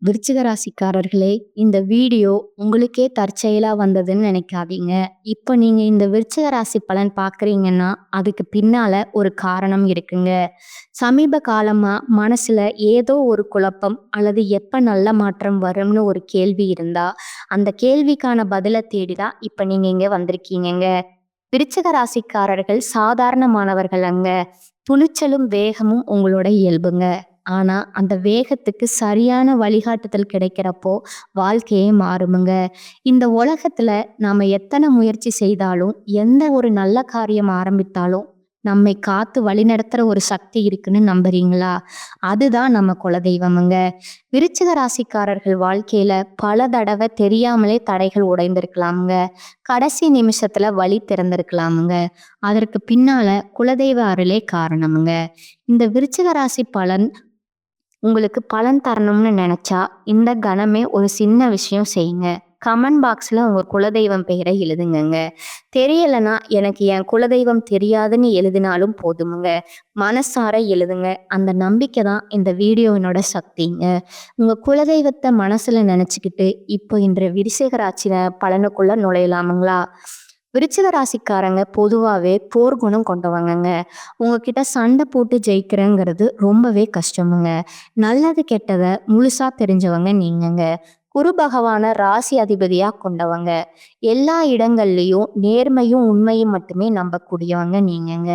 விருச்சிக ராசிக்காரர்களே, இந்த வீடியோ உங்களுக்கே தற்செயலா வந்ததுன்னு நினைக்காதீங்க. இப்ப நீங்க இந்த விருச்சிக ராசி பலன் பார்க்குறீங்கன்னா, அதுக்கு பின்னால ஒரு காரணம் இருக்குங்க. சமீப காலமா மனசுல ஏதோ ஒரு குழப்பம் அல்லது எப்ப நல்ல மாற்றம் வரும்னு ஒரு கேள்வி இருந்தா, அந்த கேள்விக்கான பதில தேடி தான் இப்ப நீங்க இங்க வந்திருக்கீங்கங்க. விருச்சிக ராசிக்காரர்கள் சாதாரணமானவர்கள் அங்க. துணிச்சலும், வேகமும் உங்களோட இயல்புங்க. ஆனா, அந்த வேகத்துக்கு சரியான வழிகாட்டுதல் கிடைக்கிறப்போ, வாழ்க்கையே மாறுமுங்க. இந்த உலகத்துல நாம எத்தன முயற்சி செய்தாலும், எந்த ஒரு நல்ல காரியம் ஆரம்பித்தாலும், நம்மை காத்து வழிநடத்துற ஒரு சக்தி இருக்குன்னு நம்புறீங்களா? அதுதான் நம்ம குலதெய்வமுங்க. விருச்சிக ராசிக்காரர்கள் வாழ்க்கையில பல தடவ தெரியாமலே தடைகள் உடைந்திருக்கலாமுங்க. கடைசி நிமிஷத்துல வழி திறந்திருக்கலாமுங்க. அதற்கு பின்னால குலதெய்வ அருளே காரணமுங்க. இந்த விருச்சிக ராசி பலன் உங்களுக்கு பலன் தரணும்னு நினைச்சா, இந்த கணமே ஒரு சின்ன விஷயம் செய்யுங்க. கமெண்ட் பாக்ஸ்ல உங்க குலதெய்வம் பெயரை எழுதுங்கங்க. தெரியலனா எனக்கு என் குலதெய்வம் தெரியாதுன்னு எழுதினாலும் போதுமுங்க. மனசார எழுதுங்க. அந்த நம்பிக்கை தான் இந்த வீடியோவினோட சக்திங்க. உங்க குலதெய்வத்தை மனசுல நினைச்சுக்கிட்டு இப்போ இன்று விருச்சிக ராசி பலனுக்குள்ள நுழையலாமுங்களா? விருச்சிக ராசிக்காரங்க பொதுவாவே போர் குணம் கொண்டவங்கங்க. உங்ககிட்ட சண்டை போட்டு ஜெயிக்கிறேங்கிறது ரொம்பவே கஷ்டமுங்க. நல்லது கெட்டத முழுசா தெரிஞ்சவங்க நீங்கங்க. குரு பகவான ராசி அதிபதியா கொண்டவங்க. எல்லா இடங்கள்லயும் நேர்மையும் உண்மையும் மட்டுமே நம்பக்கூடியவங்க நீங்கங்க.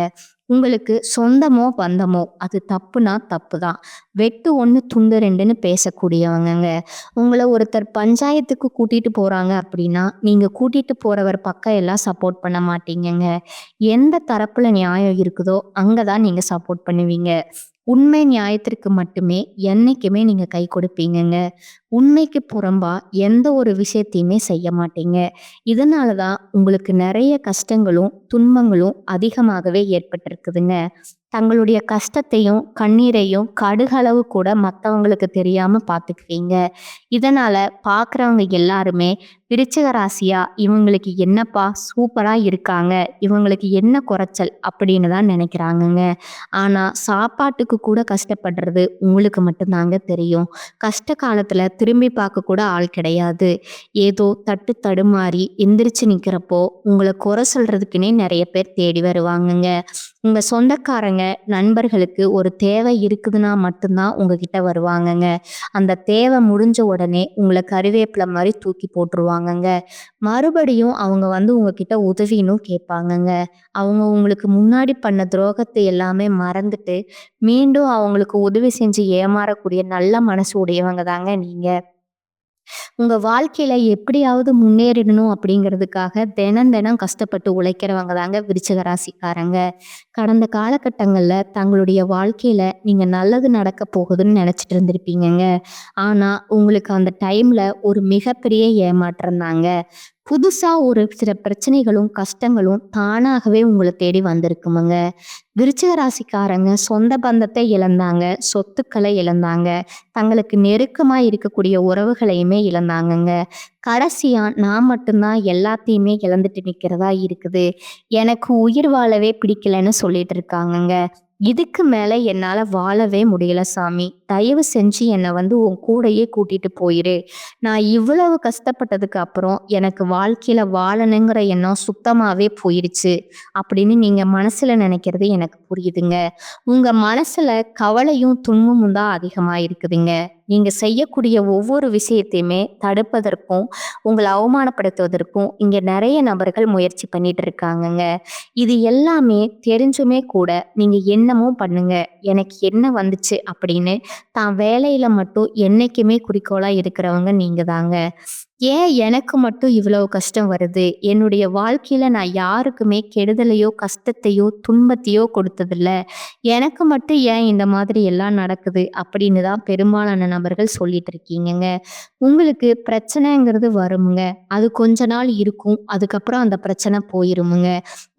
உங்களுக்கு சொந்தமோ பந்தமோ அது தப்புனா தப்புதான். வெட்டு ஒண்ணு துண்டு ரெண்டுன்னு பேசக்கூடியவங்கங்க. உங்களை ஒருத்தர் பஞ்சாயத்துக்கு கூட்டிட்டு போறாங்க அப்படின்னா, நீங்க கூட்டிட்டு போறவர் பக்கம் எல்லாம் சப்போர்ட் பண்ண மாட்டீங்கங்க. எந்த தரப்புல நியாயம் இருக்குதோ அங்கதான் நீங்க சப்போர்ட் பண்ணுவீங்க. உண்மை நியாயத்திற்கு மட்டுமே என்னைக்குமே நீங்க கை கொடுப்பீங்கங்க. உண்மைக்கு புறம்பா எந்த ஒரு விஷயத்தையுமே செய்ய மாட்டீங்க. இதனாலதான் உங்களுக்கு நிறைய கஷ்டங்களும் துன்பங்களும் அதிகமாகவே ஏற்பட்டிருக்குதுங்க. தங்களுடைய கஷ்டத்தையும் கண்ணீரையும் கடுகளவு கூட மத்தவங்களுக்கு தெரியாம பார்த்துக்குவீங்க. இதனால பார்க்குறவங்க எல்லாருமே விருச்சிக ராசியா இவங்களுக்கு என்னப்பா சூப்பரா இருக்காங்க, இவங்களுக்கு என்ன குறைச்சல் அப்படின்னு தான் நினைக்கிறாங்கங்க. ஆனா சாப்பாட்டுக்கு கூட கஷ்டப்படுறது உங்களுக்கு மட்டும்தாங்க தெரியும். கஷ்ட காலத்துல திரும்பி பார்க்க கூட ஆள் கிடையாது. ஏதோ தட்டு தடுமாறி எந்திரிச்சு நிக்கிறப்போ உங்களை குறை சொல்றதுக்குன்னே நிறைய பேர் தேடி வருவாங்கங்க. உங்க சொந்தக்காரங்க நண்பர்களுக்கு ஒரு தேவை இருக்குதுன்னா மட்டும்தான் உங்ககிட்ட வருவாங்கங்க. அந்த தேவை முடிஞ்ச உடனே உங்களை கருவேப்பிலை மாதிரி தூக்கி போட்டுருவாங்கங்க. மறுபடியும் அவங்க வந்து உங்ககிட்ட உதவினும் கேட்பாங்கங்க. அவங்க உங்களுக்கு முன்னாடி பண்ண துரோகத்தை எல்லாமே மறந்துட்டு மீண்டும் அவங்களுக்கு உதவி செஞ்சு ஏமாறக்கூடிய நல்ல மனசு உடையவங்க தாங்க நீங்க. உங்க வாழ்க்கையில எப்படியாவது முன்னேறிடணும் அப்படிங்கிறதுக்காக தினம் தினம் கஷ்டப்பட்டு உழைக்கிறவங்க தாங்க விருச்சிக ராசிக்காரங்க. கடந்த காலகட்டங்கள்ல தங்களுடைய வாழ்க்கையில நீங்க நல்லது நடக்க போகுதுன்னு நினைச்சிட்டு இருந்திருப்பீங்கங்க. ஆனா உங்களுக்கு அந்த டைம்ல ஒரு மிகப்பெரிய ஏமாற்றம் தாங்க. புதுசா ஒரு சில பிரச்சனைகளும் கஷ்டங்களும் தானாகவே உங்களை தேடி வந்திருக்குமுங்க. விருச்சிக ராசிக்காரங்க சொந்த பந்தத்தை இழந்தாங்க, சொத்துக்களை இழந்தாங்க, தங்களுக்கு நெருக்கமா இருக்கக்கூடிய உறவுகளையுமே இழந்தாங்கங்க. கடைசியா நான் மட்டும்தான் எல்லாத்தையுமே இழந்துட்டு நிக்கிறதா இருக்குது. எனக்கு உயிர் வாழவே பிடிக்கலன்னு சொல்லிட்டு இருக்காங்கங்க. இதுக்கு மேல என்னால வாழவே முடியல சாமி. தயவு செஞ்சு என்னை வந்து உன் கூடயே கூட்டிட்டு போயிரு. நான் இவ்வளவு கஷ்டப்பட்டதுக்கு அப்புறம் எனக்கு வாழ்க்கையில வாழணுங்கிற எண்ணம் சுத்தமாவே போயிருச்சு அப்படின்னு நீங்க மனசுல நினைக்கிறது எனக்கு புரியுதுங்க. உங்க மனசுல கவலையும் துன்பமும் தான் அதிகமா இருக்குதுங்க. நீங்க செய்யக்கூடிய ஒவ்வொரு விஷயத்தையுமே தடுப்பதற்கும் உங்களை அவமானப்படுத்துவதற்கும் இங்க நிறைய நபர்கள் முயற்சி பண்ணிட்டு இருக்காங்கங்க. இது எல்லாமே தெரிஞ்சுமே கூட நீங்க என்னமோ பண்ணுங்க, எனக்கு என்ன வந்துச்சு அப்படின்னு தான் வேலையில மட்டும் என்னைக்குமே குறிக்கோளா இருக்கிறவங்க நீங்க தாங்க. ஏன் எனக்கு மட்டும் இவ்வளவு கஷ்டம் வருது? என்னுடைய வாழ்க்கையில நான் யாருக்குமே கெடுதலையோ கஷ்டத்தையோ துன்பத்தையோ கொடுத்ததில்ல. எனக்கு மட்டும் ஏன் இந்த மாதிரி எல்லாம் நடக்குது அப்படின்னு தான் பெரும்பாலான நபர்கள் சொல்லிட்டு இருக்கீங்கங்க. உங்களுக்கு பிரச்சனைங்கிறது வருமுங்க. அது கொஞ்ச நாள் இருக்கும். அதுக்கப்புறம் அந்த பிரச்சனை போயிருமுங்க.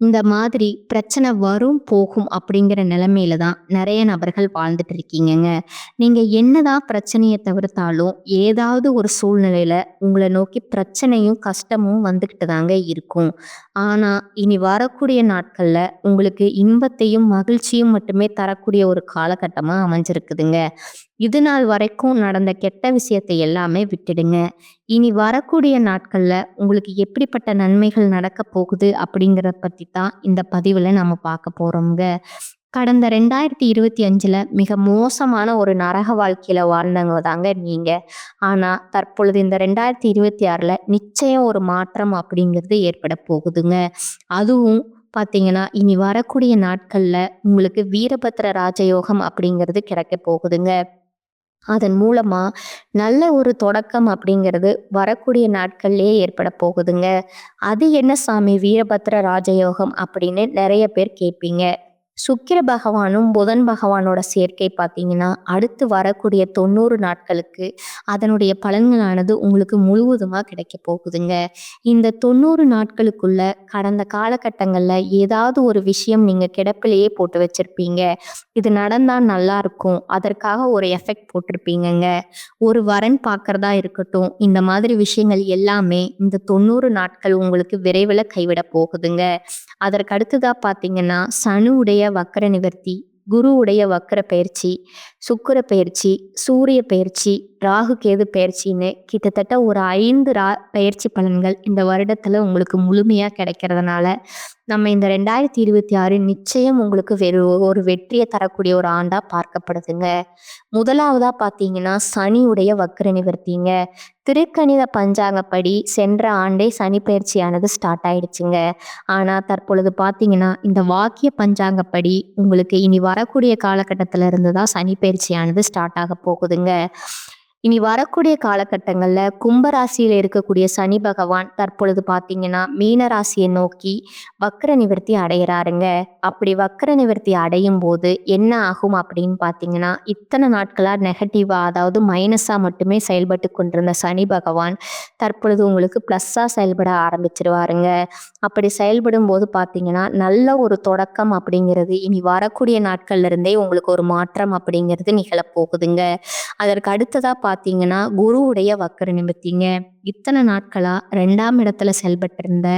இந்த மாதிரி பிரச்சனை வரும் போகும் அப்படிங்கிற நிலைமையில தான் நிறைய நபர்கள் வாழ்ந்துட்டு இருக்கீங்கங்க. நீங்க என்னதான் பிரச்சனையை தவிர்த்தாலும் ஏதாவது ஒரு சூழ்நிலையில உங்களை உங்களை நோக்கி பிரச்சனையும் கஷ்டமும் வந்துக்கிட்டு தாங்க இருக்கும். ஆனா இனி வரக்கூடிய நாட்கள்ல உங்களுக்கு இன்பத்தையும் மகிழ்ச்சியும் மட்டுமே தரக்கூடிய ஒரு காலகட்டமா அமைஞ்சிருக்குதுங்க. இது நாள் வரைக்கும் நடந்த கெட்ட விஷயத்தை எல்லாமே விட்டுடுங்க. இனி வரக்கூடிய நாட்கள்ல உங்களுக்கு எப்படிப்பட்ட நன்மைகள் நடக்க போகுது அப்படிங்கிறத பத்தி தான் இந்த பதிவுல நம்ம பார்க்க போறோம்ங்க. கடந்த 2025ல மிக மோசமான ஒரு நரக வாழ்க்கையில வாழ்ந்தவங்க தாங்க நீங்க. ஆனா தற்பொழுது இந்த 2026ல நிச்சயம் ஒரு மாற்றம் அப்படிங்கிறது ஏற்பட போகுதுங்க. அதுவும் பார்த்தீங்கன்னா, இனி வரக்கூடிய நாட்கள்ல உங்களுக்கு வீரபத்ர ராஜயோகம் அப்படிங்கிறது கிடைக்க போகுதுங்க. அதன் மூலமா நல்ல ஒரு தொடக்கம் அப்படிங்கிறது வரக்கூடிய நாட்கள்லயே ஏற்பட போகுதுங்க. அது என்ன சாமி வீரபத்ர ராஜயோகம் அப்படின்னு நெறைய பேர் கேட்பீங்க. சுக்கிர பகவானும் புதன் பகவானோட சேர்க்கை பார்த்தீங்கன்னா, அடுத்து வரக்கூடிய 90 நாட்களுக்கு அதனுடைய பலன்களானது உங்களுக்கு முழுவதுமா கிடைக்க போகுதுங்க. இந்த 90 நாட்களுக்குள்ள கடந்த காலகட்டங்கள்ல ஏதாவது ஒரு விஷயம் நீங்க கிடப்பிலேயே போட்டு வச்சிருப்பீங்க. இது நடந்தா நல்லா இருக்கும். அதற்காக ஒரு எஃபெக்ட் போட்டிருப்பீங்கங்க. ஒரு வரன் பார்க்கறதா இருக்கட்டும், இந்த மாதிரி விஷயங்கள் எல்லாமே இந்த 90 நாட்கள் உங்களுக்கு விரைவில கைவிட போகுதுங்க. அதற்கு அடுத்ததா பார்த்தீங்கன்னா, சனியுடைய வக்ர நிவர்த்தி, குருவுடைய வக்ர பெயர்ச்சி, சுக்கிர பெயர்ச்சி, சூரிய பெயர்ச்சி, ராகு கேது பெயர்ச்சின்னு கிட்டத்தட்ட ஒரு 5 பெயர்ச்சி பலன்கள் இந்த வருடத்துல உங்களுக்கு முழுமையா கிடைக்கிறதுனால, நம்ம இந்த 2026 நிச்சயம் உங்களுக்கு ஒரு வெற்றியை தரக்கூடிய ஒரு ஆண்டா பார்க்கப்படுதுங்க. முதலாவதா பார்த்தீங்கன்னா, சனியுடைய வக்ர நிவர்த்திங்க. திருக்கணித பஞ்சாங்கப்படி சென்ற ஆண்டே சனி பெயர்ச்சியானது ஸ்டார்ட் ஆயிடுச்சுங்க. ஆனா தற்பொழுது பார்த்தீங்கன்னா, இந்த வாக்கிய பஞ்சாங்கப்படி உங்களுக்கு இனி வரக்கூடிய காலகட்டத்துல இருந்து தான் சனி பெயர்ச்சியானது ஸ்டார்ட் ஆக போகுதுங்க. இனி வரக்கூடிய காலகட்டங்கள்ல கும்ப ராசியில இருக்கக்கூடிய சனி பகவான் தற்பொழுது பார்த்தீங்கன்னா, மீன ராசியை நோக்கி வக்ர நிவர்த்தி அடையறாருங்க. அப்படி வக்ர நிவர்த்தி அடையும் போது என்ன ஆகும் அப்படின்னு பார்த்தீங்கன்னா, இத்தனை நாட்களா நெகட்டிவா அதாவது மைனஸா மட்டுமே செயல்பட்டு கொண்டிருந்த சனி பகவான் தற்பொழுது உங்களுக்கு ப்ளஸ்ஸா செயல்பட ஆரம்பிச்சிருவாருங்க. அப்படி செயல்படும் போது பார்த்தீங்கன்னா, நல்ல ஒரு தொடக்கம் அப்படிங்கிறது இனி வரக்கூடிய நாட்கள்ல இருந்தே உங்களுக்கு ஒரு மாற்றம் அப்படிங்கிறது நிகழப்போகுதுங்க. அதற்கு அடுத்ததா பார்த்தீங்கன்னா, குருவுடைய வக்ர நிவர்த்திங்க. இத்தனை நாட்களா 2ஆம் இடத்துல செயல்பட்டிருந்த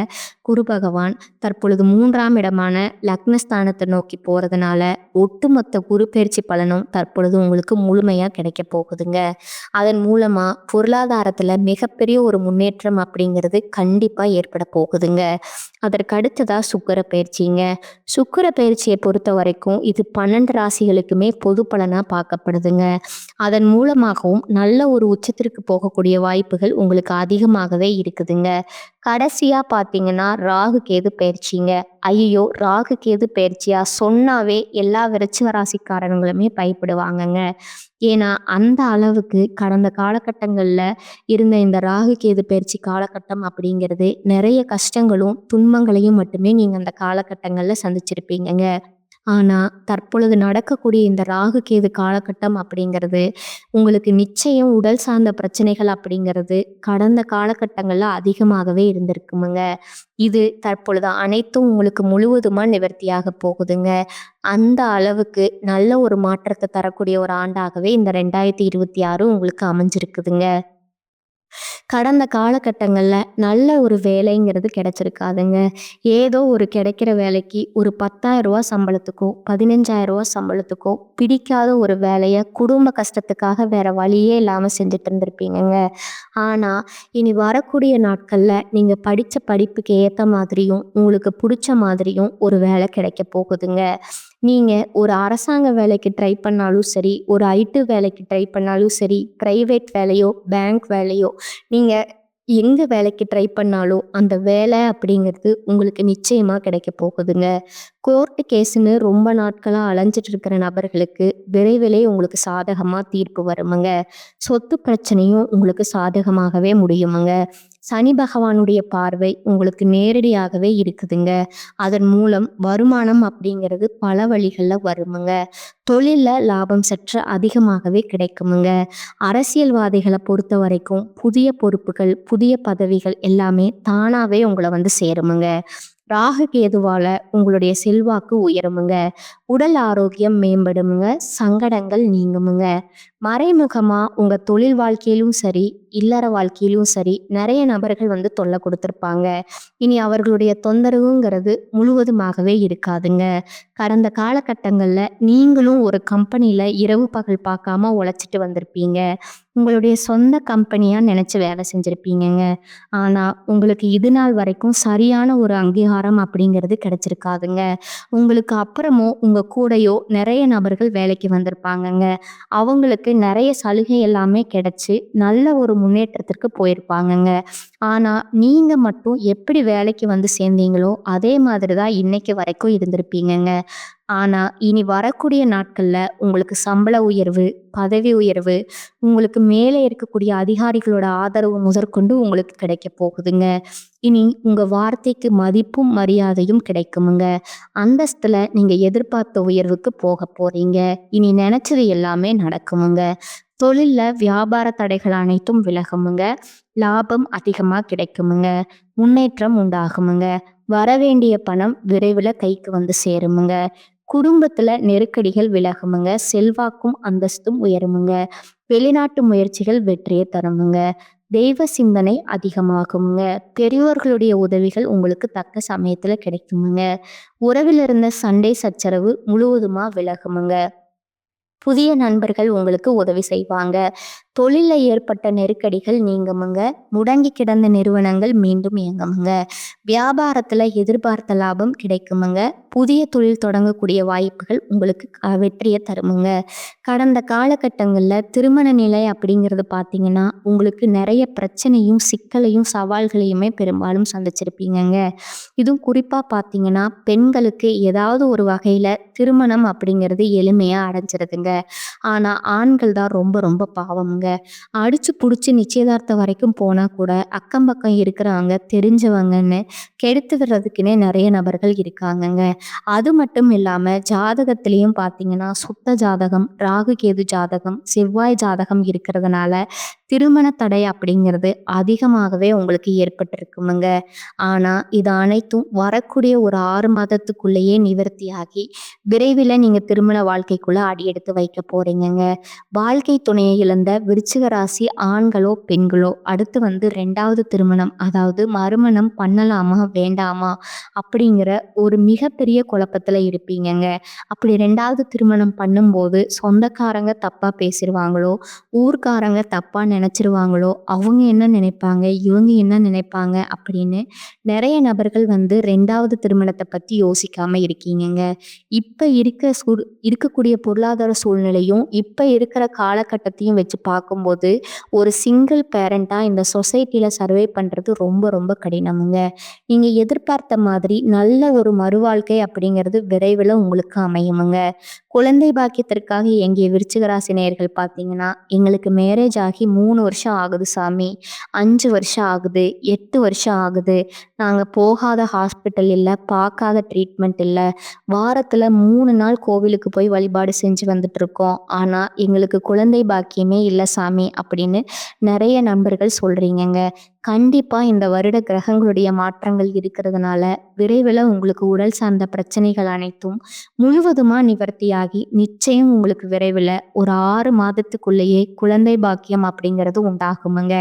குரு பகவான் தற்பொழுது 3ஆம் இடமான லக்னஸ்தானத்தை நோக்கி போறதுனால ஒட்டுமொத்த குரு பெயர்ச்சி பலனும் தற்பொழுது உங்களுக்கு முழுமையா கிடைக்க போகுதுங்க. அதன் மூலமா பொருளாதாரத்துல மிகப்பெரிய ஒரு முன்னேற்றம் அப்படிங்கிறது கண்டிப்பா ஏற்பட போகுதுங்க. அதற்கு அடுத்ததா சுக்கிர பெயர்ச்சிங்க. சுக்கிர பெயர்ச்சியை பொறுத்த வரைக்கும் இது 12 ராசிகளுக்குமே பொது பலனா பார்க்கப்படுதுங்க. அதன் மூலமாகவும் நல்ல ஒரு உச்சத்திற்கு போகக்கூடிய வாய்ப்புகள் உங்களுக்கு அதிகமாகவே இருக்குதுங்க. கடைசியா பார்த்தீங்கன்னா, ராகு கேது பெயர்ச்சிங்க. ஐயையோ! ராகு கேது பெயர்ச்சியா சொன்னாவே எல்லா விருச்சிக ராசிக்காரங்களுமே பயப்படுவாங்கங்க. ஏன்னா, அந்த அளவுக்கு கடந்த காலகட்டங்கள்ல இருந்த இந்த ராகு கேது பெயர்ச்சி காலகட்டம் அப்படிங்கிறது நிறைய கஷ்டங்களும், துன்பங்களையும் மட்டுமே நீங்க அந்த காலகட்டங்கள்ல சந்திச்சிருப்பீங்கங்க. ஆனா, தற்பொழுது நடக்கக்கூடிய இந்த ராகு கேது காலகட்டம் அப்படிங்கிறது, உங்களுக்கு நிச்சயம் உடல் சார்ந்த பிரச்சனைகள் அப்படிங்கிறது கடந்த காலகட்டங்கள்ல அதிகமாகவே இருந்திருக்குமுங்க. இது தற்பொழுது அனைத்தும் உங்களுக்கு முழுவதுமா நிவர்த்தியாக போகுதுங்க. அந்த அளவுக்கு நல்ல ஒரு மாற்றத்தை தரக்கூடிய ஒரு ஆண்டாகவே இந்த 2026 உங்களுக்கு அமைஞ்சிருக்குதுங்க. கடந்த காலகட்டங்கள்ல நல்ல ஒரு வேலைங்கிறது கிடைச்சிருக்காதுங்க. ஏதோ ஒரு கிடைக்கிற வேலைக்கு ஒரு ரூ. 10,000 சம்பளத்துக்கோ, ரூ. 15,000 சம்பளத்துக்கோ பிடிக்காத ஒரு வேலைய குடும்ப கஷ்டத்துக்காக வேற வழியே இல்லாம செஞ்சுட்டு இருந்திருப்பீங்கங்க. ஆனா, இனி வரக்கூடிய நாட்கள்ல நீங்க படிச்ச படிப்புக்கு ஏத்த மாதிரியும், உங்களுக்கு புடிச்ச மாதிரியும் ஒரு வேலை கிடைக்க போகுதுங்க. நீங்க ஒரு அரசாங்க வேலைக்கு ட்ரை பண்ணாலும் சரி, ஒரு ஐடி வேலைக்கு ட்ரை பண்ணாலும் சரி, பிரைவேட் வேலையோ, பேங்க் வேலையோ, நீங்க எங்க வேலைக்கு ட்ரை பண்ணாலும் அந்த வேலை அப்படிங்கிறது உங்களுக்கு நிச்சயமா கிடைக்க போகுதுங்க. கோர்ட்டு கேஸ்ன்னு ரொம்ப நாட்களா அலைஞ்சிட்டு இருக்கிற நபர்களுக்கு விரைவிலே உங்களுக்கு சாதகமா தீர்ப்பு வருமுங்க. சொத்து பிரச்சனையும் உங்களுக்கு சாதகமாகவே முடியுமுங்க. சனி பகவானுடைய பார்வை உங்களுக்கு நேரடியாகவே இருக்குதுங்க. அதன் மூலம் வருமானம் அப்படிங்கிறது பல வழிகள்ல வருமுங்க. தொழில்ல லாபம் சற்று அதிகமாகவே கிடைக்குமுங்க. அரசியல்வாதிகளை பொறுத்த வரைக்கும் புதிய பொறுப்புகள், புதிய பதவிகள் எல்லாமே தானாவே உங்களை வந்து சேருமுங்க. ராகு கேதுவால உங்களுடைய செல்வாக்கு உயருமுங்க. உடல் ஆரோக்கியம் மேம்படுமுங்க. சங்கடங்கள் நீங்குமுங்க. மறைமுகமா உங்க தொழில் வாழ்க்கையிலும் சரி, இல்லற வாழ்க்கையிலும் சரி நிறைய நபர்கள் வந்து தொல்லை கொடுத்துருப்பாங்க. இனி அவர்களுடைய தொந்தரவுங்கிறது முழுவதுமாகவே இருக்காதுங்க. கடந்த காலகட்டங்கள்ல நீங்களும் ஒரு கம்பெனில இரவு பகல் பார்க்காம உழைச்சிட்டு வந்திருப்பீங்க. உங்களுடைய சொந்த கம்பெனியா நினைச்சு வேலை செஞ்சிருப்பீங்கங்க. ஆனா உங்களுக்கு இது நாள் வரைக்கும் சரியான ஒரு அங்கீகாரம் அப்படிங்கிறது கிடைச்சிருக்காதுங்க. உங்களுக்கு அப்புறமும் உங்க கூடயோ நிறைய நபர்கள் வேலைக்கு வந்திருப்பாங்கங்க. அவங்களுக்கு நிறைய சலுகை எல்லாமே கிடைச்சு நல்ல ஒரு முன்னேற்றத்திற்கு போயிருப்பாங்கங்க. ஆனா நீங்க மட்டும் எப்படி வேலைக்கு வந்து சேர்ந்தீங்களோ அதே மாதிரி தான் இன்னைக்கு வரைக்கும் இருந்திருப்பீங்கங்க. ஆனா இனி வரக்கூடிய நாட்கள்ல உங்களுக்கு சம்பள உயர்வு, பதவி உயர்வு, உங்களுக்கு மேலே இருக்கக்கூடிய அதிகாரிகளோட ஆதரவு முதற்கொண்டு உங்களுக்கு கிடைக்க போகுதுங்க. இனி உங்க வார்த்தைக்கு மதிப்பும் மரியாதையும் கிடைக்குமுங்க. அந்தஸ்துல நீங்க எதிர்பார்த்த உயர்வுக்கு போக போறீங்க. இனி நினைச்சது எல்லாமே நடக்குமுங்க. தொழில்ல வியாபார தடைகள் அனைத்தும் விலகுமுங்க. லாபம் அதிகமா கிடைக்குமுங்க. முன்னேற்றம் உண்டாகுமுங்க. வரவேண்டிய பணம் விரைவில் கைக்கு வந்து சேருமுங்க. குடும்பத்துல நெருக்கடிகள் விலகுமுங்க. செல்வாக்கும் அந்தஸ்தும் உயருமுங்க. வெளிநாட்டு முயற்சிகள் வெற்றியை தருமுங்க. தெய்வ சிந்தனை அதிகமாகுமுங்க. பெரியோர்களுடைய உதவிகள் உங்களுக்கு தக்க சமயத்துல கிடைக்குமுங்க. உறவில் இருந்த சண்டை சச்சரவு முழுவதுமா விலகுமுங்க. புதிய நண்பர்கள் உங்களுக்கு உதவி செய்வாங்க. தொழில்ல ஏற்பட்ட நெருக்கடிகள் நீங்குமுங்க. முடங்கி கிடந்த நிறுவனங்கள் மீண்டும் இயங்குமுங்க. வியாபாரத்துல எதிர்பார்த்த லாபம் கிடைக்குமுங்க. புதிய தொழில் தொடங்கக்கூடிய வாய்ப்புகள் உங்களுக்கு வெற்றியை தருமுங்க. கடந்த காலகட்டங்கள்ல திருமண நிலை அப்படிங்கிறது பார்த்தீங்கன்னா உங்களுக்கு நிறைய பிரச்சனையும் சிக்கலையும் சவால்களையுமே பெரும்பாலும் சந்திச்சிருப்பீங்கங்க. இதுவும் குறிப்பா பார்த்தீங்கன்னா பெண்களுக்கு ஏதாவது ஒரு வகையில திருமணம் அப்படிங்கிறது எளிமையா அடைஞ்சிருதுங்க. ஆனா ஆண்கள் தான் ரொம்ப ரொம்ப பாவம்ங்க. அடிச்சு புடிச்சு நிச்சயதார்த்தம் வரைக்கும் போனா கூட அக்கம் பக்கம் இருக்கிறவங்க தெரிஞ்சவங்கன்னு கெடுத்து விடுறதுக்குன்னே நிறைய நபர்கள் இருக்காங்கங்க. அது மட்டும் இல்லாம ஜாதகத்திலையும் பார்த்தீங்கன்னா சுத்த ஜாதகம், ராகு கேது ஜாதகம், செவ்வாய் ஜாதகம் இருக்கிறதுனால திருமண தடை அப்படிங்கிறது அதிகமாகவே உங்களுக்கு ஏற்பட்டிருக்குமுங்க. ஆனா இது அனைத்தும் வரக்கூடிய ஒரு 6 மாதத்துக்குள்ளேயே நிவர்த்தியாகி விரைவில் நீங்க திருமண வாழ்க்கைக்குள்ள அடியெடுத்து வைக்க போறீங்கங்க. வாழ்க்கை துணையை இழந்த விருச்சிக ராசி ஆண்களோ பெண்களோ அடுத்து வந்து 2வது திருமணம் அதாவது மறுமணம் பண்ணலாமா வேண்டாமா அப்படிங்கிற ஒரு மிகப்பெரிய குழப்பத்துல இருப்பீங்கங்க. அப்படி 2வது திருமணம் பண்ணும்போது சொந்தக்காரங்க தப்பா பேசிடுவாங்களோ, ஊர்க்காரங்க தப்பா நினைச்சிருவாங்களோ, அவங்க என்ன நினைப்பாங்க, இவங்க என்ன நினைப்பாங்க அப்படின்னு நிறைய நபர்கள் வந்து 2வது திருமணத்தை பத்தி யோசிக்காம இருக்கீங்கங்க. இப்ப இருக்கக்கூடிய பொருளாதார சூழ்நிலையும் இப்ப இருக்கிற காலகட்டத்தையும் வச்சு பார்க்கும்போது ஒரு சிங்கிள் பேரண்டா இந்த சொசைட்டில சர்வே பண்றது ரொம்ப ரொம்ப கடினமுங்க. நீங்க எதிர்பார்த்த மாதிரி நல்ல ஒரு மறுவாழ்க்கை அப்படிங்கிறது விரைவில் உங்களுக்கு அமையுமுங்க. குழந்தை பாக்கியத்திற்காக எங்கிய விருச்சிக ராசி நேயர்கள் பார்த்தீங்கன்னா எங்களுக்கு மேரேஜ் ஆகி 3 வருஷம் ஆகுது சாமி, 5 வருஷம் ஆகுது, 8 வருஷம் ஆகுது, நாங்க போகாத ஹாஸ்பிட்டல் இல்லை, பார்க்காத ட்ரீட்மெண்ட் இல்லை, வாரத்துல 3 நாள் கோவிலுக்கு போய் வழிபாடு செஞ்சு வந்துட்டு இருக்கோம், ஆனா எங்களுக்கு குழந்தை பாக்கியமே இல்லை சாமி அப்படின்னு நிறைய நண்பர்கள் சொல்றீங்கங்க. கண்டிப்பா இந்த வருட கிரகங்களுடைய மாற்றங்கள் இருக்கிறதுனால விரைவில் உங்களுக்கு உடல் சார்ந்த பிரச்சனைகள் அனைத்தும் முழுவதுமா நிவர்த்தியாகி நிச்சயம் உங்களுக்கு விரைவில் ஒரு 6 மாதத்துக்குள்ளேயே குழந்தை பாக்கியம் அப்படிங்கிறது உண்டாகுமுங்க.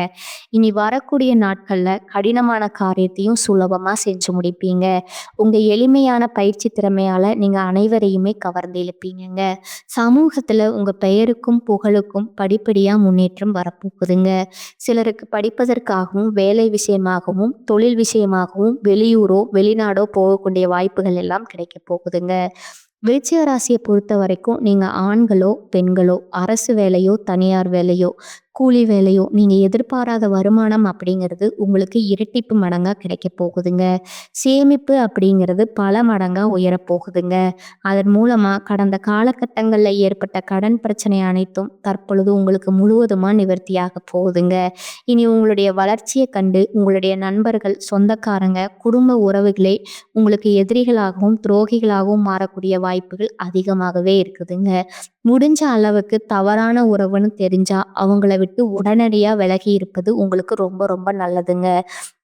இனி வரக்கூடிய நாட்கள்ல கடினமான காரியத்தையும் சுலபமா செஞ்சு முடிப்பீங்க. உங்க எளிமையான பயிற்சி திறமையால நீங்க அனைவரையுமே கவர்ந்து இழுப்பீங்கங்க. சமூகத்துல உங்க பெயருக்கும் புகழுக்கும் படிப்படியா முன்னேற்றம் வரப்போகுதுங்க. சிலருக்கு படிப்பதற்காகவும் வேலை விஷயமாகவும் தொழில் விஷயமாகவும் வெளியூரோ வெளிநாடோ போகக்கூடிய வாய்ப்புகள் எல்லாம் கிடைக்க போகுதுங்க. விருச்சிக ராசியை பொறுத்த வரைக்கும் நீங்க ஆண்களோ பெண்களோ அரசு வேலையோ தனியார் வேலையோ கூலி வேலையோ நீங்க எதிர்பாராத வருமானம் அப்படிங்கிறது உங்களுக்கு இரட்டிப்பு மடங்கா கிடைக்க போகுதுங்க. சேமிப்பு அப்படிங்கிறது பல மடங்கா உயரப் போகுதுங்க. அதன் மூலமா கடந்த காலகட்டங்கள்ல ஏற்பட்ட கடன் பிரச்சனை அனைத்தும் தற்பொழுது உங்களுக்கு முழுவதுமா நிவர்த்தியாக போகுதுங்க. இனி உங்களுடைய வளர்ச்சியை கண்டு உங்களுடைய நண்பர்கள், சொந்தக்காரங்க, குடும்ப உறவுகளே உங்களுக்கு எதிரிகளாகவும் துரோகிகளாகவும் மாறக்கூடிய வாய்ப்புகள் அதிகமாகவே இருக்குதுங்க. முடிஞ்ச அளவுக்கு தவறான உறவுன்னு தெரிஞ்சா அவங்கள விட்டு உடனடியா விலகி இருப்பது உங்களுக்கு ரொம்ப ரொம்ப நல்லதுங்க.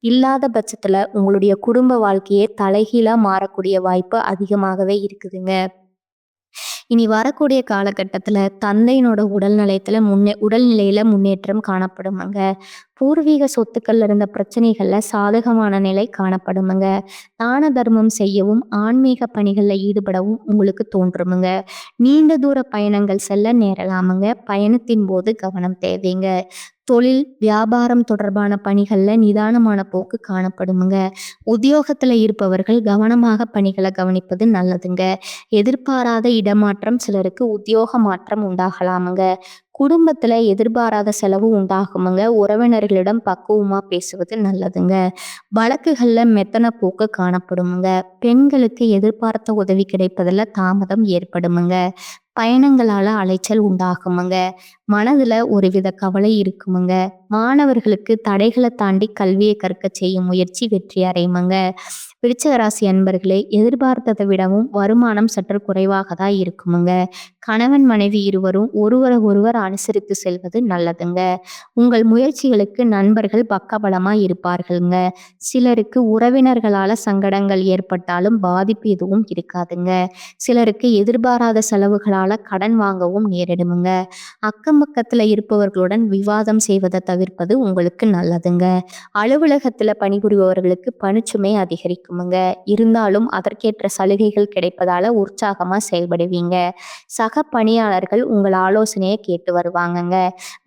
இல்லாத பட்சத்துல உங்களுடைய குடும்ப வாழ்க்கையே தலைகீழா மாறக்கூடிய வாய்ப்பு அதிகமாகவே இருக்குதுங்க. இனி வரக்கூடிய காலகட்டத்துல தந்தையினோட உடல்நிலையில முன்னேற்றம் காணப்படுமாங்க. பூர்வீக சொத்துக்கள்ல இருந்த பிரச்சனைகள்ல சாதகமான நிலை காணப்படுமுங்க. தான தர்மம் செய்யவும், ஆன்மீக பணிகள்ல ஈடுபடவும் உங்களுக்கு தோன்றுமுங்க. நீண்ட தூர பயணங்கள் செல்ல நேரலாமுங்க. பயணத்தின் போது கவனம் தேவைங்க. தொழில், வியாபாரம் தொடர்பான பணிகள்ல நிதானமான போக்கு காணப்படுமுங்க. உத்தியோகத்துல இருப்பவர்கள் கவனமாக பணிகளை கவனிப்பது நல்லதுங்க. எதிர்பாராத இடமாற்றம் சிலருக்கு உத்தியோக மாற்றம் உண்டாகலாமுங்க. குடும்பத்துல எதிர்பாராத செலவு உண்டாகுமுங்க. உறவினர்களிடம் பக்குவமா பேசுவது நல்லதுங்க. வழக்குகள்ல மெத்தன போக்கு காணப்படுமுங்க. பெண்களுக்கு எதிர்பார்த்த உதவி கிடைப்பதில் தாமதம் ஏற்படுமுங்க. பயணங்களால அலைச்சல் உண்டாகுமுங்க. மனதுல ஒருவித கவலை இருக்குமுங்க. மாணவர்களுக்கு தடைகளை தாண்டி கல்வியை கற்க செய்யும் முயற்சி வெற்றி அடையுமுங்க. விருச்சிக ராசி அன்பர்களே, எதிர்பார்த்ததை விடவும் வருமானம் சற்று குறைவாக தான் இருக்குமுங்க. கணவன் மனைவி இருவரும் ஒருவரை ஒருவர் அனுசரித்து செல்வது நல்லதுங்க. உங்கள் முயற்சிகளுக்கு நண்பர்கள் பக்கபலமா இருப்பார்களுங்க. சிலருக்கு உறவினர்களால சங்கடங்கள் ஏற்பட்டாலும் பாதிப்பு எதுவும் இருக்காதுங்க. சிலருக்கு எதிர்பாராத செலவுகளால கடன் வாங்கவும் நேரிடுமுங்க. அக்கம் பக்கத்துல இருப்பவர்களுடன் விவாதம் செய்வதை தவிர்ப்பது உங்களுக்கு நல்லதுங்க. அலுவலகத்துல பணிபுரிபவர்களுக்கு பணிச்சுமை அதிகரிக்குமுங்க. இருந்தாலும் அதற்கேற்ற சலுகைகள் கிடைப்பதால உற்சாகமா செயல்படுவீங்க. சக பணியாளர்கள் உங்கள் ஆலோசனையை கேட்டு வருவாங்கங்க.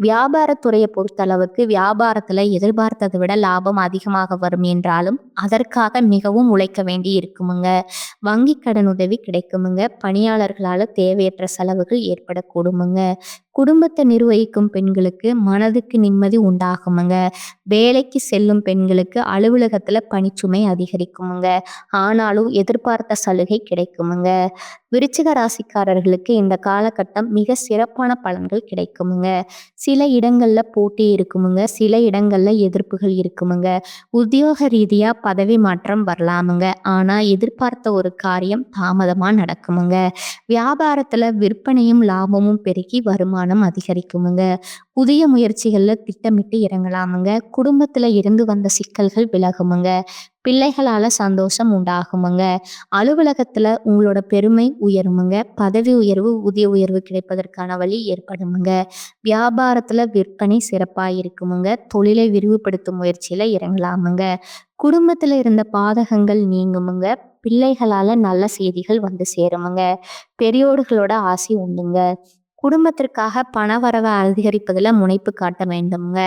வியாபாரத்துறையை பொறுத்தளவுக்கு வியாபாரத்துல எதிர்பார்த்ததை விட லாபம் அதிகமாக வரும் என்றாலும் அதற்காக மிகவும் உழைக்க வேண்டி இருக்குமுங்க. வங்கி கடன் உதவி கிடைக்குமுங்க. பணியாளர்களால தேவையற்ற செலவுகள் ஏற்படக்கூடுமுங்க. குடும்பத்தை நிர்வகிக்கும் பெண்களுக்கு மனதுக்கு நிம்மதி உண்டாகுமுங்க. வேலைக்கு செல்லும் பெண்களுக்கு அலுவலகத்துல பணிச்சுமை அதிகரிக்குமுங்க. ஆனாலும் எதிர்பார்த்த சலுகை கிடைக்குமுங்க. விருச்சிக ராசிக்காரர்களுக்கு இந்த காலகட்டம் மிக சிறப்பான பலன்கள் கிடைக்குமுங்க. சில இடங்கள்ல போட்டி இருக்குமுங்க. சில இடங்கள்ல எதிர்ப்புகள் இருக்குமுங்க. உத்தியோக ரீதியா பதவி மாற்றம் வரலாமுங்க. ஆனா எதிர்பார்த்த ஒரு காரியம் தாமதமா நடக்குமுங்க. வியாபாரத்துல விற்பனையும் லாபமும் பெருகி வருமானம் அதிகரிக்குமுங்க. புதிய முயற்சிகள்ல திட்டமிட்டு இறங்கலாமுங்க. குடும்பத்துல இருந்து வந்த சிக்கல்கள் விலகுமுங்க. பிள்ளைகளால சந்தோஷம் உண்டாகுமுங்க. அலுவலகத்துல உங்களோட பெருமை உயருமுங்க. பதவி உயர்வு, ஊதிய உயர்வு கிடைப்பதற்கான வழி ஏற்படுமுங்க. வியாபாரத்துல விற்பனை சிறப்பா இருக்குமுங்க. தொழிலை விரிவுபடுத்தும் முயற்சியில இறங்கலாமுங்க. குடும்பத்துல இருந்த பாதகங்கள் நீங்குமுங்க. பிள்ளைகளால நல்ல செய்திகள் வந்து சேருமுங்க. பெரியோர்களோட ஆசி உண்டுங்க. குடும்பத்திற்காக பணவரவை அதிகரிப்பதில் முனைப்பு காட்ட வேண்டுங்க.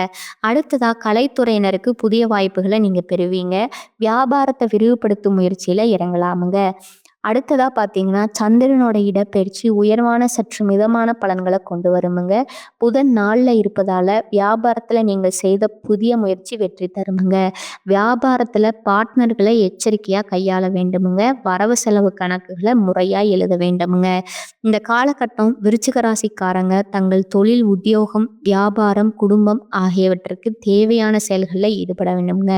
அடுத்ததா கலைத்துறையினருக்கு புதிய வாய்ப்புகளை நீங்க பெறுவீங்க. வியாபாரத்தை விரிவுபடுத்தும் முயற்சியில இறங்கலாமுங்க. அடுத்ததா பார்த்தீங்கன்னா, சந்திரனோட இடப்பெயர்ச்சி உயர்வான சற்று மிதமான பலன்களை கொண்டு வருமுங்க. புதன் நாள்ல இருப்பதால வியாபாரத்துல நீங்கள் செய்த புதிய முயற்சி வெற்றி தருமுங்க. வியாபாரத்துல பார்ட்னர்களை எச்சரிக்கையா கையாள வேண்டுமுங்க. வரவு செலவு கணக்குகளை முறையா எழுத வேண்டுமுங்க. இந்த காலகட்டம் விருச்சிக ராசிக்காரங்க தங்கள் தொழில், உத்தியோகம், வியாபாரம், குடும்பம் ஆகியவற்றுக்கு தேவையான செயல்களில் ஈடுபட வேண்டுமுங்க.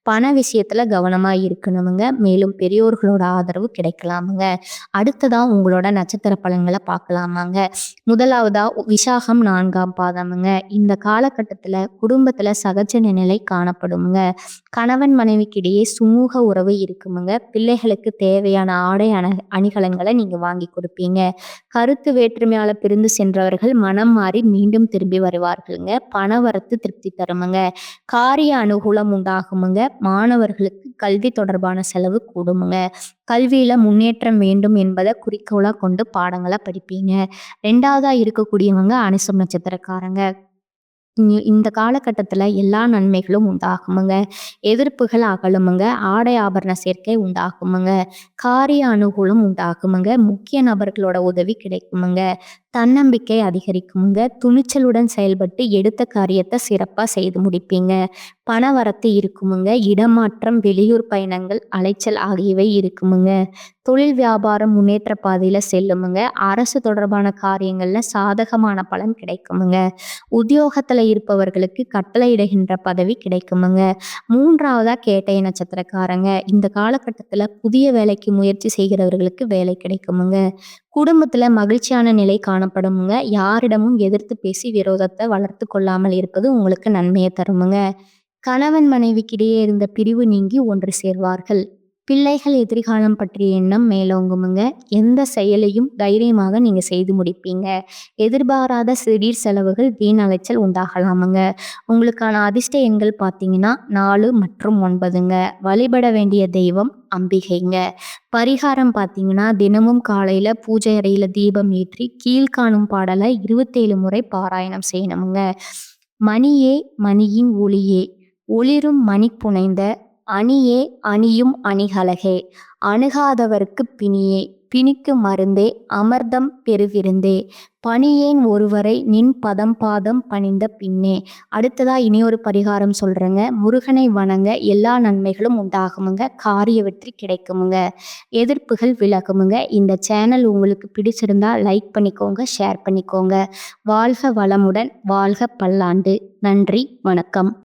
பண விஷயத்துல கவனமா இருக்கணுமுங்க. மேலும் பெரியோர்களோட ஆதரவு கிடைக்கலாமுங்க. அடுத்ததா உங்களோட நட்சத்திர பலன்களை பார்க்கலாமாங்க. முதலாவதா விசாகம் 4ஆம் பாதமுங்க. இந்த காலகட்டத்துல குடும்பத்துல சகஜ நிலை காணப்படுமுங்க. கணவன் மனைவிக்கிடையே சுமூக உறவு இருக்குமுங்க. பிள்ளைகளுக்கு தேவையான ஆடை அணிகலன்களை நீங்க வாங்கி கொடுப்பீங்க. கருத்து வேற்றுமையால பிரிந்து சென்றவர்கள் மனம் மாறி மீண்டும் திரும்பி வருவார்களுங்க. பணவரத்து திருப்தி தருமுங்க. காரிய அனுகூலம் உண்டாகுமுங்க. மாணவர்களுக்கு கல்வி தொடர்பான செலவு கூடுமுங்க. கல்வியில முன்னேற்றம் வேண்டும் என்பதை குறிக்கோளா கொண்டு பாடங்களை படிப்பீங்க. 2வதா இருக்கக்கூடியவங்க அனுசம் நட்சத்திரக்காரங்க. இந்த காலகட்டத்துல எல்லா நன்மைகளும் உண்டாகுமுங்க. எதிர்ப்புகள் அகலுமுங்க. ஆடை ஆபரண சேர்க்கை உண்டாகுமுங்க. காரிய அனுகூலம் உண்டாகுமுங்க. முக்கிய நபர்களோட உதவி கிடைக்குமுங்க. தன்னம்பிக்கை அதிகரிக்குமுங்க. துணிச்சலுடன் செயல்பட்டு எடுத்த காரியத்தை சிறப்பா செய்து முடிப்பீங்க. பணவரத்து இருக்குமுங்க. இடமாற்றம், வெளியூர் பயணங்கள், அலைச்சல் ஆகியவை இருக்குமுங்க. தொழில் வியாபாரம் முன்னேற்ற பாதையில செல்லுமுங்க. அரசு தொடர்பான காரியங்கள்ல சாதகமான பலன் கிடைக்குமுங்க. உத்தியோகத்துல இருப்பவர்களுக்கு கட்டளையிடுகின்ற பதவி கிடைக்குமுங்க. 3வதா கேட்டை நட்சத்திரக்காரங்க. இந்த காலகட்டத்துல புதிய வேலைக்கு முயற்சி செய்கிறவர்களுக்கு வேலை கிடைக்குமுங்க. குடும்பத்துல மகிழ்ச்சியான நிலை காணப்படுமுங்க. யாரிடமும் எதிர்த்து பேசி விரோதத்தை வளர்த்து கொள்ளாமல் இருப்பது உங்களுக்கு நன்மையை தருமுங்க. கணவன் மனைவிக்கிடையே இருந்த பிரிவு நீங்கி ஒன்று சேர்வார்கள். பிள்ளைகள் எதிர்காலம் பற்றிய எண்ணம் மேலோங்குமுங்க. எந்த செயலையும் தைரியமாக நீங்க செய்து முடிப்பீங்க. எதிர்பாராத திடீர் செலவுகள், வீண் அலைச்சல் உண்டாகலாமுங்க. உங்களுக்கான அதிர்ஷ்ட எண்கள் பார்த்தீங்கன்னா 4 மற்றும் 9ங்க. வழிபட வேண்டிய தெய்வம் அம்பிகைங்க. பரிகாரம் பார்த்தீங்கன்னா தினமும் காலையில பூஜை அறையில தீபம் ஏற்றி கீழ்காணும் பாடலை 27 முறை பாராயணம் செய்யணுமுங்க. மணியே மணியின் ஒளியே ஒளிரும் மணி புனைந்த அணியே அணியும் அணிகலகே அணுகாதவர்க்குப் பிணியே பிணிக்கு மருந்தே அமர்தம் பெருவிருந்தே பணியேன் ஒருவரை நின் பதம் பாதம் பணிந்த பின்னே. அடுத்ததா இனியொரு பரிகாரம் சொல்றேங்க. முருகனை வணங்க எல்லா நன்மைகளும் உண்டாகுமுங்க. காரிய வெற்றி கிடைக்குமுங்க. எதிர்ப்புகள் விலகுமுங்க. இந்த சேனல் உங்களுக்கு பிடிச்சிருந்தா லைக் பண்ணிக்கோங்க, ஷேர் பண்ணிக்கோங்க. வாழ்க வளமுடன், வாழ்க பல்லாண்டு. நன்றி, வணக்கம்.